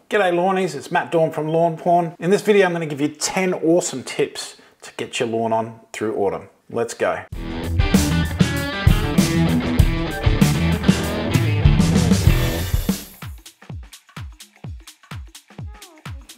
G'day lawnies, it's Matt Dawn from Lawn Porn. In this video I'm going to give you 10 awesome tips to get your lawn on through autumn. Let's go.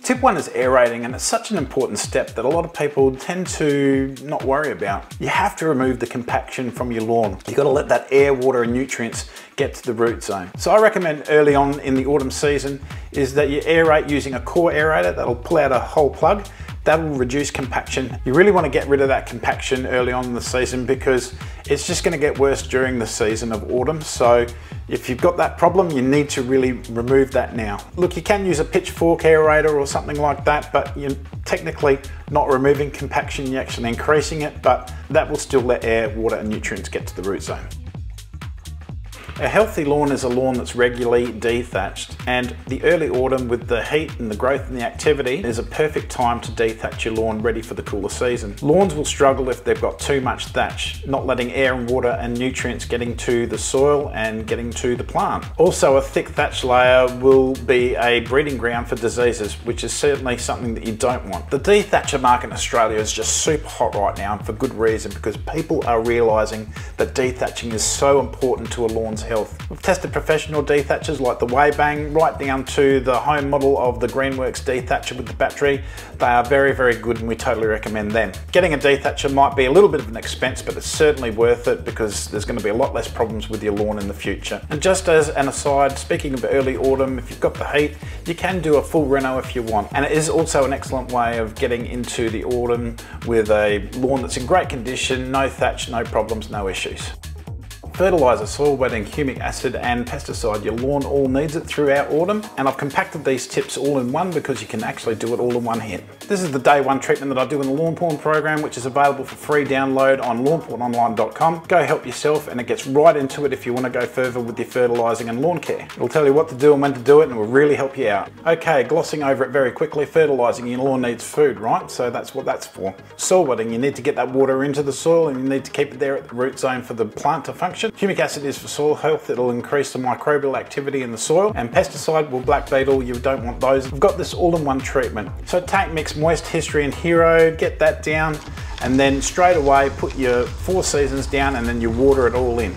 Tip 1 is aerating, and it's such an important step that a lot of people tend to not worry about. You have to remove the compaction from your lawn. You've got to let that air, water and nutrients get to the root zone. So I recommend early on in the autumn season is that you aerate using a core aerator that'll pull out a whole plug. That will reduce compaction. You really want to get rid of that compaction early on in the season because it's just going to get worse during the season of autumn. So if you've got that problem, you need to really remove that now. Look, you can use a pitchfork aerator or something like that, but you're technically not removing compaction, you're actually increasing it, but that will still let air, water and nutrients get to the root zone. A healthy lawn is a lawn that's regularly dethatched, and the early autumn with the heat and the growth and the activity is a perfect time to dethatch your lawn ready for the cooler season. Lawns will struggle if they've got too much thatch, not letting air and water and nutrients getting to the soil and getting to the plant. Also, a thick thatch layer will be a breeding ground for diseases, which is certainly something that you don't want. The dethatcher market in Australia is just super hot right now, and for good reason, because people are realising that dethatching is so important to a lawn's health. We've tested professional dethatchers like the Waybang right down to the home model of the Greenworks dethatcher with the battery. They are very, very good and we totally recommend them. Getting a dethatcher might be a little bit of an expense, but it's certainly worth it because there's going to be a lot less problems with your lawn in the future. And just as an aside, speaking of early autumn, if you've got the heat, you can do a full reno if you want. And it is also an excellent way of getting into the autumn with a lawn that's in great condition, no thatch, no problems, no issues. Fertiliser, soil wetting, humic acid and pesticide. Your lawn all needs it throughout autumn, and I've compacted these tips all in one because you can actually do it all in one hit. This is the day one treatment that I do in the Lawn Porn program, which is available for free download on lawnpornonline.com. Go help yourself, and it gets right into it if you want to go further with your fertilising and lawn care. It'll tell you what to do and when to do it, and it will really help you out. Okay, glossing over it very quickly, fertilising, your lawn needs food, right? So that's what that's for. Soil wetting, you need to get that water into the soil and you need to keep it there at the root zone for the plant to function. Humic acid is for soil health, it'll increase the microbial activity in the soil, and pesticide, well, black beetle, you don't want those. We've got this all-in-one treatment. So take Mix Moist, History and Hero, get that down, and then straight away put your 4 Seasons down and then you water it all in.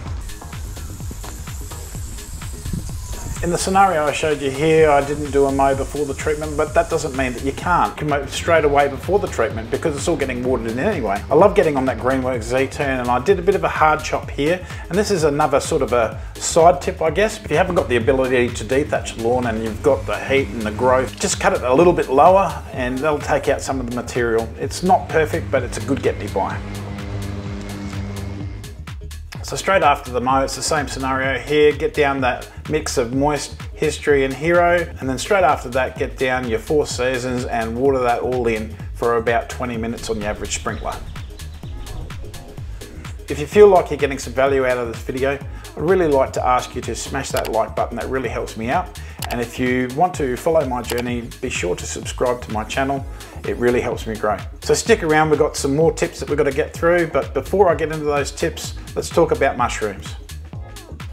In the scenario I showed you here, I didn't do a mow before the treatment, but that doesn't mean that you can't. You can mow straight away before the treatment because it's all getting watered in anyway. I love getting on that Greenworks Z-turn, and I did a bit of a hard chop here, and this is another sort of a side tip, I guess. If you haven't got the ability to dethatch the lawn and you've got the heat and the growth, just cut it a little bit lower and that'll take out some of the material. It's not perfect, but it's a good get me by. So straight after the mow, it's the same scenario here. Get down that mix of Moist, History and Hero, and then straight after that get down your 4 Seasons and water that all in for about 20 minutes on the average sprinkler. If you feel like you're getting some value out of this video, I'd really like to ask you to smash that like button. That really helps me out. And if you want to follow my journey, be sure to subscribe to my channel. It really helps me grow. So stick around, we've got some more tips that we've got to get through, but before I get into those tips, let's talk about mushrooms.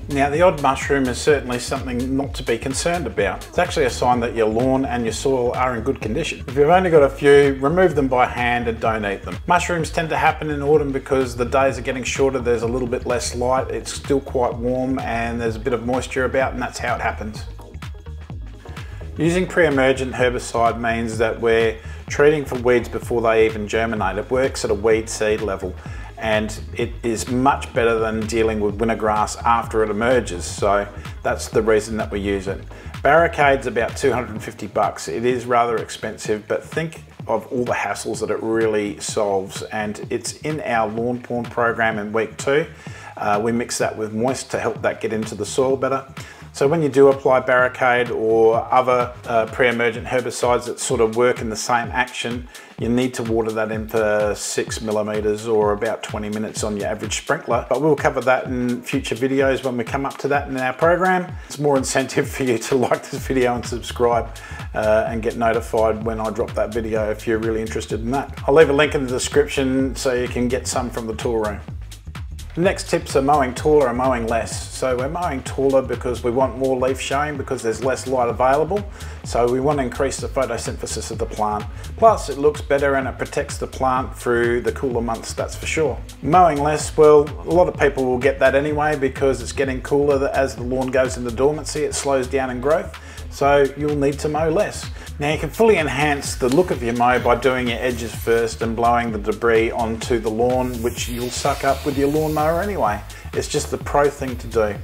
Now, the odd mushroom is certainly something not to be concerned about. It's actually a sign that your lawn and your soil are in good condition. If you've only got a few, remove them by hand and don't eat them. Mushrooms tend to happen in autumn because the days are getting shorter, there's a little bit less light, it's still quite warm and there's a bit of moisture about, and that's how it happens. Using pre-emergent herbicide means that we're treating for weeds before they even germinate. It works at a weed seed level, and it is much better than dealing with winter grass after it emerges. So that's the reason that we use it. Barricade's about 250 bucks. It is rather expensive, but think of all the hassles that it really solves, and it's in our Lawn Porn program in week 2. We mix that with Moist to help that get into the soil better. So when you do apply Barricade or other pre-emergent herbicides that sort of work in the same action, you need to water that in for 6 millimeters or about 20 minutes on your average sprinkler. But we'll cover that in future videos when we come up to that in our program. It's more incentive for you to like this video and subscribe and get notified when I drop that video if you're really interested in that. I'll leave a link in the description so you can get some from the tool room. The next tips are mowing taller and mowing less. So we're mowing taller because we want more leaf showing because there's less light available. So we want to increase the photosynthesis of the plant. Plus it looks better and it protects the plant through the cooler months, that's for sure. Mowing less, well, a lot of people will get that anyway because it's getting cooler as the lawn goes into dormancy, it slows down in growth. So you'll need to mow less. Now you can fully enhance the look of your mow by doing your edges first and blowing the debris onto the lawn, which you'll suck up with your lawnmower anyway. It's just the pro thing to do.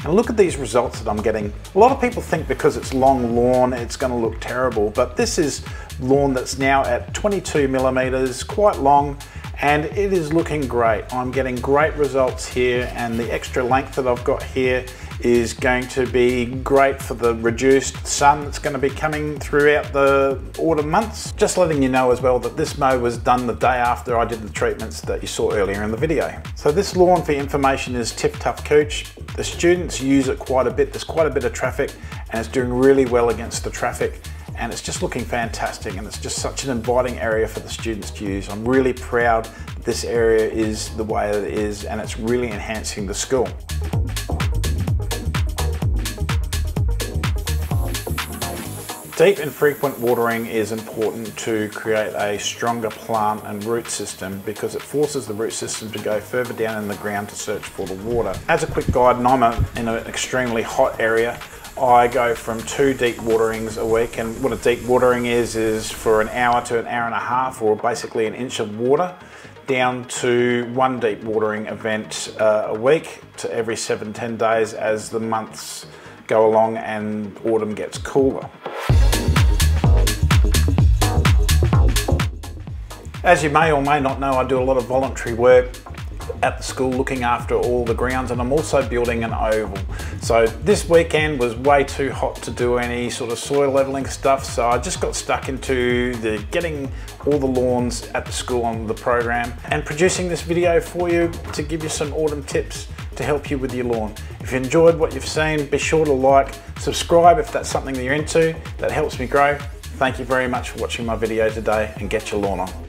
And look at these results that I'm getting. A lot of people think because it's long lawn, it's going to look terrible, but this is lawn that's now at 22 millimeters, quite long, and it is looking great. I'm getting great results here, and the extra length that I've got here is going to be great for the reduced sun that's going to be coming throughout the autumn months. Just letting you know as well that this mow was done the day after I did the treatments that you saw earlier in the video. So this lawn, for information, is Tiff Tough Cooch. The students use it quite a bit. There's quite a bit of traffic and it's doing really well against the traffic, and it's just looking fantastic, and it's just such an inviting area for the students to use. I'm really proud that this area is the way that it is, and it's really enhancing the school. Deep and frequent watering is important to create a stronger plant and root system because it forces the root system to go further down in the ground to search for the water. As a quick guide, and I'm in an extremely hot area, I go from 2 deep waterings a week, and what a deep watering is for an hour to an hour and a half, or basically an inch of water, down to 1 deep watering event a week to every 7-10 days as the months go along and autumn gets cooler. As you may or may not know, I do a lot of voluntary work at the school looking after all the grounds, and I'm also building an oval. So this weekend was way too hot to do any sort of soil leveling stuff, so I just got stuck into getting all the lawns at the school on the program and producing this video for you to give you some autumn tips to help you with your lawn. If you enjoyed what you've seen, be sure to like, subscribe if that's something that you're into. That helps me grow. Thank you very much for watching my video today, and get your lawn on.